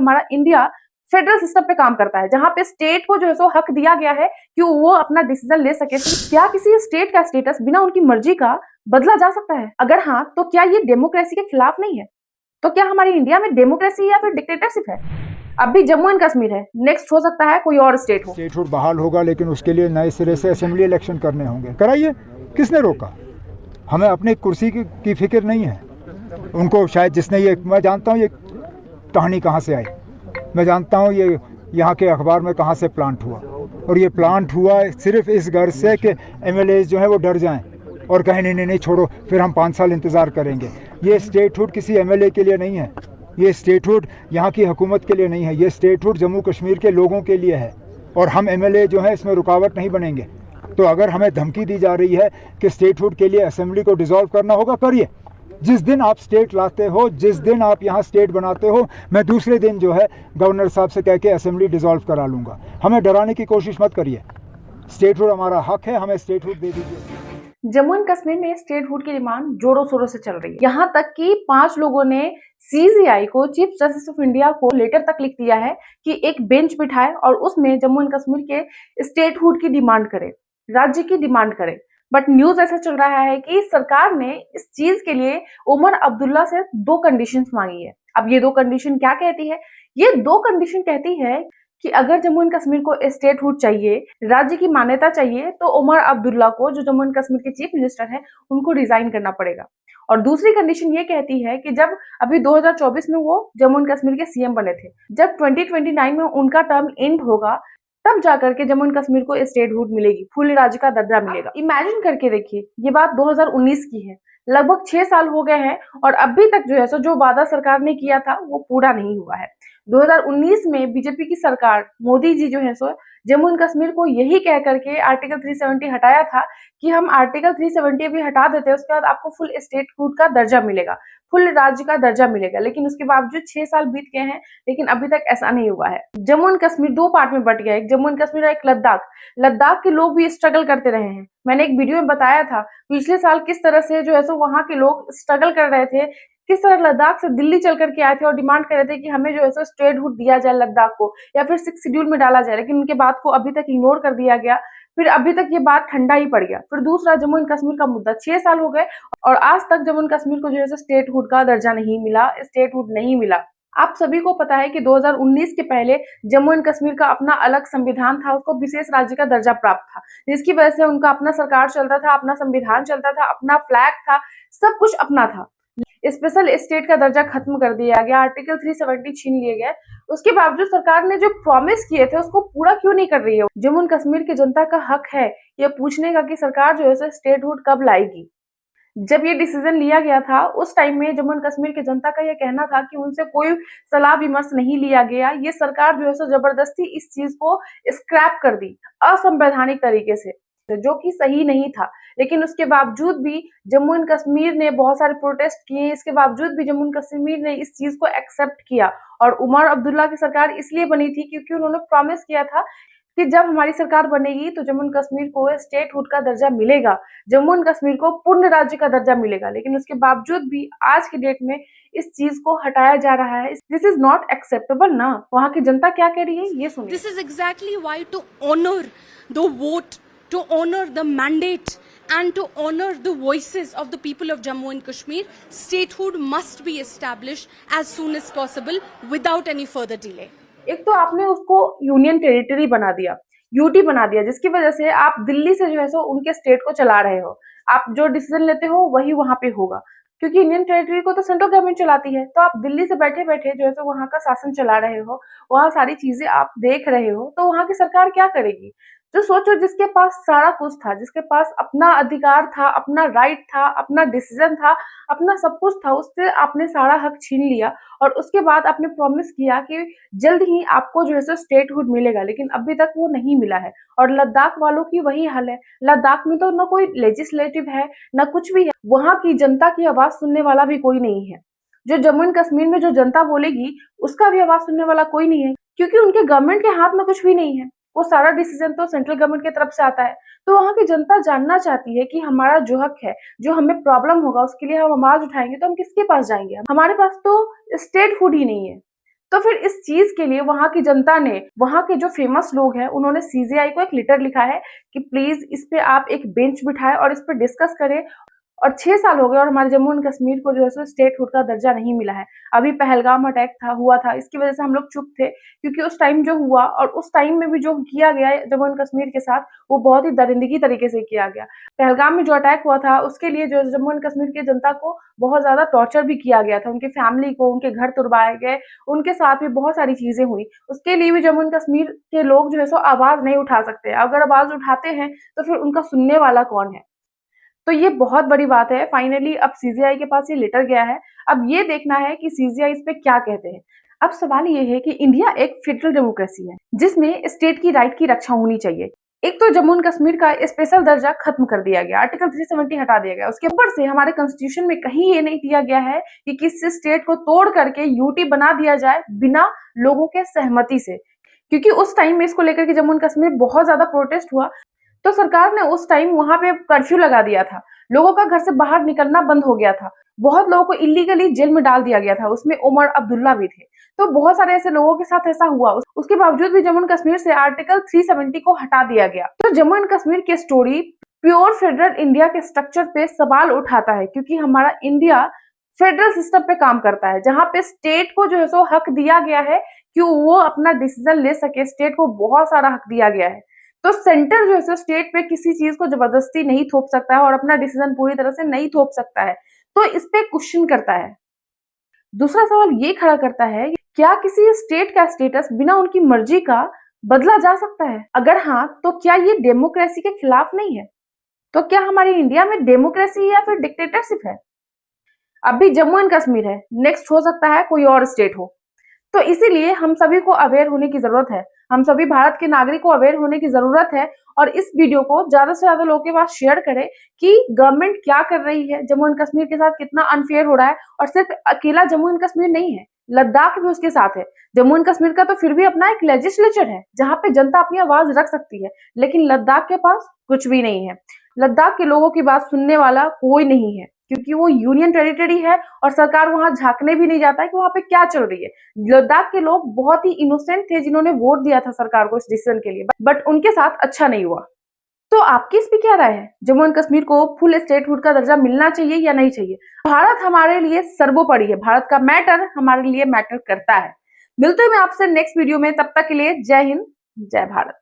हमारा India federal system पे काम करता है, जहां पे स्टेट को जो है सो हक दिया गया है कि वो अपना डिसीजन ले सके। क्या किसी स्टेट का स्टेटस बिना उनकी मर्जी का बदला जा सकता है? अगर हाँ, तो क्या ये डेमोक्रेसी के खिलाफ नहीं है? तो क्या हमारी इंडिया में डेमोक्रेसी या फिर डिक्टेटरशिप है? अब भी जम्मू एंड कश्मीर है, नेक्स्ट हो सकता है कोई और स्टेट हो। स्टेटहुड बहाल होगा, लेकिन उसके लिए नए सिरे से असेंबली इलेक्शन करने होंगे। कराइए, किसने रोका? हमें अपनी कुर्सी की फिक्र नहीं है। उनको शायद जिसने ये, मैं जानता हूँ ये कहानी कहाँ से आई, मैं जानता हूँ ये यहाँ के अखबार में कहाँ से प्लांट हुआ, और ये प्लांट हुआ सिर्फ इस गर्ज से कि एमएलए जो है वो डर जाएं और कहें नहीं नहीं छोड़ो, फिर हम 5 साल इंतज़ार करेंगे। ये स्टेटहुड किसी एमएलए के लिए नहीं है, ये स्टेटहुड यहाँ की हुकूमत के लिए नहीं है, ये स्टेटहुड जम्मू कश्मीर के लोगों के लिए है, और हम एमएलए जो है इसमें रुकावट नहीं बनेंगे। तो अगर हमें धमकी दी जा रही है कि स्टेटहुड के लिए असेंबली को डिसॉल्व करना होगा, करिए। जिस दिन आप स्टेट लाते हो, जिस दिन आप यहाँ स्टेट बनाते हो, मैं दूसरे दिन जो है गवर्नर साहब से कह के असेंबली डिसॉल्व करा लूँगा। हमें डराने की कोशिश मत करिए, स्टेटहुड हमारा हक है, हमें स्टेटहुड दे दीजिए। जम्मू एंड कश्मीर में स्टेटहुड की डिमांड जोरों शोरों से चल रही है। यहाँ तक कि 5 लोगों ने सीजीआई को, चीफ जस्टिस ऑफ इंडिया को लेटर तक लिख दिया है कि एक बेंच बिठाए और उसमें जम्मू एंड कश्मीर के स्टेटहुड की डिमांड करे, राज्य की डिमांड करे। बट न्यूज ऐसा चल रहा है कि सरकार ने इस चीज के लिए उमर अब्दुल्ला से 2 कंडीशंस मांगी है। अब ये 2 कंडीशन क्या कहती है? ये 2 कंडीशन कहती है कि अगर जम्मू एंड कश्मीर को स्टेटहुड चाहिए, राज्य की मान्यता चाहिए, तो उमर अब्दुल्ला को, जो जम्मू एंड कश्मीर के चीफ मिनिस्टर हैं, उनको रिजाइन करना पड़ेगा। और दूसरी कंडीशन ये कहती है कि जब अभी 2024 में वो जम्मू एंड कश्मीर के सीएम बने थे, जब 2029 में उनका टर्म एंड होगा, तब जाकर के जम्मू एंड कश्मीर को स्टेटहुड मिलेगी, फुल राज्य का दर्जा मिलेगा। इमेजिन करके देखिए, ये बात 2019 की है, लगभग 6 साल हो गए हैं और अभी तक जो है सो जो वादा सरकार ने किया था वो पूरा नहीं हुआ है। 2019 में बीजेपी की सरकार, मोदी जी जो है सो जम्मू एंड कश्मीर को यही कह करके आर्टिकल 370 हटाया था कि हम आर्टिकल 370 भी हटा देते हैं, उसके बाद आपको फुल स्टेटहुड का दर्जा मिलेगा, फुल राज्य का दर्जा मिलेगा। लेकिन उसके बावजूद 6 साल बीत गए हैं, लेकिन अभी तक ऐसा नहीं हुआ है। जम्मू एंड कश्मीर 2 पार्ट में बट गया, एक जम्मू एंड कश्मीर और एक लद्दाख। लद्दाख के लोग भी स्ट्रगल करते रहे हैं। मैंने एक वीडियो में बताया था पिछले साल किस तरह से जो है सो वहां के लोग स्ट्रगल कर रहे थे, किस तरह लद्दाख से दिल्ली चल करके आए थे और डिमांड कर रहे थे कि हमें जो है सो स्टेटहुड दिया जाए लद्दाख को, या फिर 6 शेड्यूल में डाला जाए। लेकिन उनके बात को अभी तक इग्नोर कर दिया गया, फिर अभी तक ये बात ठंडा ही पड़ गया। फिर दूसरा जम्मू एंड कश्मीर का मुद्दा, 6 साल हो गए और आज तक जम्मू एंड कश्मीर को जो है स्टेटहुड का दर्जा नहीं मिला, स्टेटहुड नहीं मिला। आप सभी को पता है कि 2019 के पहले जम्मू एंड कश्मीर का अपना अलग संविधान था, उसको विशेष राज्य का दर्जा प्राप्त था, जिसकी वजह से उनका अपना सरकार चलता था, अपना संविधान चलता था, अपना फ्लैग था, सब कुछ अपना था। स्पेशल स्टेट का दर्जा खत्म कर दिया गया, आर्टिकल 370 छीन लिए गए। उसके बावजूद सरकार ने जो प्रॉमिस किए थे उसको पूरा क्यों नहीं कर रही है? जम्मू एंड कश्मीर की जनता का हक है ये पूछने का कि सरकार जो है स्टेटहुड कब लाएगी। जब ये डिसीजन लिया गया था उस टाइम में जम्मू एंड कश्मीर की जनता का ये कहना था कि उनसे कोई सलाह विमर्श नहीं लिया गया, ये सरकार जो है जबरदस्ती इस चीज को स्क्रैप कर दी असंवैधानिक तरीके से, जो कि सही नहीं था। लेकिन उसके बावजूद भी जम्मू एंड कश्मीर ने बहुत सारे प्रोटेस्ट किए, इसके बावजूद भी जम्मू एंड कश्मीर ने इस चीज को एक्सेप्ट किया। और उमर अब्दुल्ला की सरकार इसलिए बनी थी क्योंकि उन्होंने प्रॉमिस किया था कि जब हमारी सरकार बनेगी तो जम्मू एंड कश्मीर को स्टेटहुड का दर्जा मिलेगा, जम्मू एंड कश्मीर को पूर्ण राज्य का दर्जा मिलेगा। लेकिन उसके बावजूद भी आज की डेट में इस चीज को हटाया जा रहा है। दिस इज नॉट एक्सेप्टेबल ना। वहाँ की जनता क्या कह रही है ये सुनिए। This is exactly why to honour the vote, to honor the mandate and to honor the voices of the people of Jammu and Kashmir, statehood must be established as soon as possible without any further delay. एक तो आपने उसको union territory बना दिया, UT बना दिया, जिसकी वजह से आप दिल्ली से जो है सो उनके स्टेट को चला रहे हो। आप जो डिसीजन लेते हो वही वहां पे होगा, क्योंकि इंडियन टेरिटरी को तो सेंट्रल गवर्नमेंट चलाती है। तो आप दिल्ली से बैठे बैठे जो है सो वहां का शासन चला रहे हो, वहां सारी चीजें आप देख रहे हो, तो वहां की सरकार क्या करेगी? जो सोचो, जिसके पास सारा कुछ था, जिसके पास अपना अधिकार था, अपना राइट था, अपना डिसीजन था, अपना सब कुछ था, उससे आपने सारा हक छीन लिया और उसके बाद आपने प्रॉमिस किया कि जल्द ही आपको जो है सो स्टेटहुड मिलेगा, लेकिन अभी तक वो नहीं मिला है। और लद्दाख वालों की वही हाल है। लद्दाख में तो ना कोई लेजिस्लेटिव है, ना कुछ भी है, वहां की जनता की आवाज सुनने वाला भी कोई नहीं है। जो जम्मू एंड कश्मीर में जो जनता बोलेगी उसका भी आवाज सुनने वाला कोई नहीं है, क्योंकि उनके गवर्नमेंट के हाथ में कुछ भी नहीं है। वो सारा डिसीजन तो सेंट्रल गवर्नमेंट की तरफ से आता है। तो वहां की जनता जानना चाहती है कि हमारा जो हक है, जो हमें प्रॉब्लम होगा उसके लिए हम आवाज उठाएंगे तो हम किसके पास जाएंगे? हमारे पास तो स्टेटहुड ही नहीं है। तो फिर इस चीज के लिए वहां की जनता ने, वहां के जो फेमस लोग हैं, उन्होंने सीजेआई को एक लेटर लिखा है कि प्लीज इस पे आप एक बेंच बिठाएं और इस पे डिस्कस करें। और 6 साल हो गए और हमारे जम्मू एंड कश्मीर को जो है सो स्टेटहुड का दर्जा नहीं मिला है। अभी पहलगाम अटैक हुआ था, इसकी वजह से हम लोग चुप थे, क्योंकि उस टाइम जो हुआ और उस टाइम में भी जो किया गया है जम्मू एंड कश्मीर के साथ, वो बहुत ही दरिंदगी तरीके से किया गया। पहलगाम में जो अटैक हुआ था उसके लिए जो जम्मू एंड कश्मीर की जनता को बहुत ज्यादा टॉर्चर भी किया गया था, उनकी फैमिली को, उनके घर तुड़वाए गए, उनके साथ भी बहुत सारी चीजें हुई। उसके लिए भी जम्मू एंड कश्मीर के लोग जो है सो आवाज नहीं उठा सकते। अगर आवाज उठाते हैं तो फिर उनका सुनने वाला कौन है? तो ये बहुत बड़ी बात है। फाइनली अब सीजेआई के पास ये लेटर गया है। अब ये देखना है कि सीजेआई इस पे क्या कहते हैं। अब सवाल ये है कि इंडिया एक फेडरल डेमोक्रेसी है जिसमें स्टेट की राइट की रक्षा होनी चाहिए। एक तो जम्मू एंड कश्मीर का स्पेशल दर्जा खत्म कर दिया गया, आर्टिकल 370 हटा दिया गया। उसके ऊपर से हमारे कॉन्स्टिट्यूशन में कहीं ये नहीं दिया गया है कि किसी स्टेट को तोड़ करके यूटी बना दिया जाए बिना लोगों के सहमति से, क्योंकि उस टाइम में इसको लेकर के जम्मू एंड कश्मीर बहुत ज्यादा प्रोटेस्ट हुआ। तो सरकार ने उस टाइम वहां पे कर्फ्यू लगा दिया था, लोगों का घर से बाहर निकलना बंद हो गया था, बहुत लोगों को इलीगली जेल में डाल दिया गया था, उसमें उमर अब्दुल्ला भी थे। तो बहुत सारे ऐसे लोगों के साथ ऐसा हुआ, उसके बावजूद भी जम्मू एंड कश्मीर से आर्टिकल 370 को हटा दिया गया। तो जम्मू एंड कश्मीर की स्टोरी प्योर फेडरल इंडिया के स्ट्रक्चर पे सवाल उठाता है, क्योंकि हमारा इंडिया फेडरल सिस्टम पे काम करता है, जहां पे स्टेट को जो है सो हक दिया गया है कि वो अपना डिसीजन ले सके। स्टेट को बहुत सारा हक दिया गया है। तो सेंटर जो है सो स्टेट पे किसी चीज को जबरदस्ती नहीं थोप सकता है और अपना डिसीजन पूरी तरह से नहीं थोप सकता है। तो इस पे क्वेश्चन करता है। दूसरा सवाल ये खड़ा करता है, क्या किसी स्टेट का स्टेटस बिना उनकी मर्जी का बदला जा सकता है? अगर हाँ, तो क्या ये डेमोक्रेसी के खिलाफ नहीं है? तो क्या हमारी इंडिया में डेमोक्रेसी या फिर डिक्टेटरशिप है? अभी जम्मू एंड कश्मीर है, नेक्स्ट हो सकता है कोई और स्टेट हो। तो इसीलिए हम सभी को अवेयर होने की जरूरत है, हम सभी भारत के नागरिक को अवेयर होने की जरूरत है। और इस वीडियो को ज्यादा से ज्यादा लोगों के पास शेयर करें कि गवर्नमेंट क्या कर रही है, जम्मू एंड कश्मीर के साथ कितना अनफेयर हो रहा है। और सिर्फ अकेला जम्मू एंड कश्मीर नहीं है, लद्दाख भी उसके साथ है। जम्मू एंड कश्मीर का तो फिर भी अपना एक लेजिस्लेचर है जहां पे जनता अपनी आवाज रख सकती है, लेकिन लद्दाख के पास कुछ भी नहीं है। लद्दाख के लोगों की बात सुनने वाला कोई नहीं है, क्योंकि वो यूनियन टेरिटरी है और सरकार वहां झांकने भी नहीं जाता है कि वहां पे क्या चल रही है। लद्दाख के लोग बहुत ही इनोसेंट थे जिन्होंने वोट दिया था सरकार को इस डिसीजन के लिए, बट उनके साथ अच्छा नहीं हुआ। तो आपकी इस पे क्या राय है? जम्मू एंड कश्मीर को फुल स्टेटहुड का दर्जा मिलना चाहिए या नहीं चाहिए? भारत हमारे लिए सर्वोपरि है, भारत का मैटर हमारे लिए मैटर करता है। मिलते हैं मैं आपसे नेक्स्ट वीडियो में, तब तक के लिए जय हिंद, जय भारत।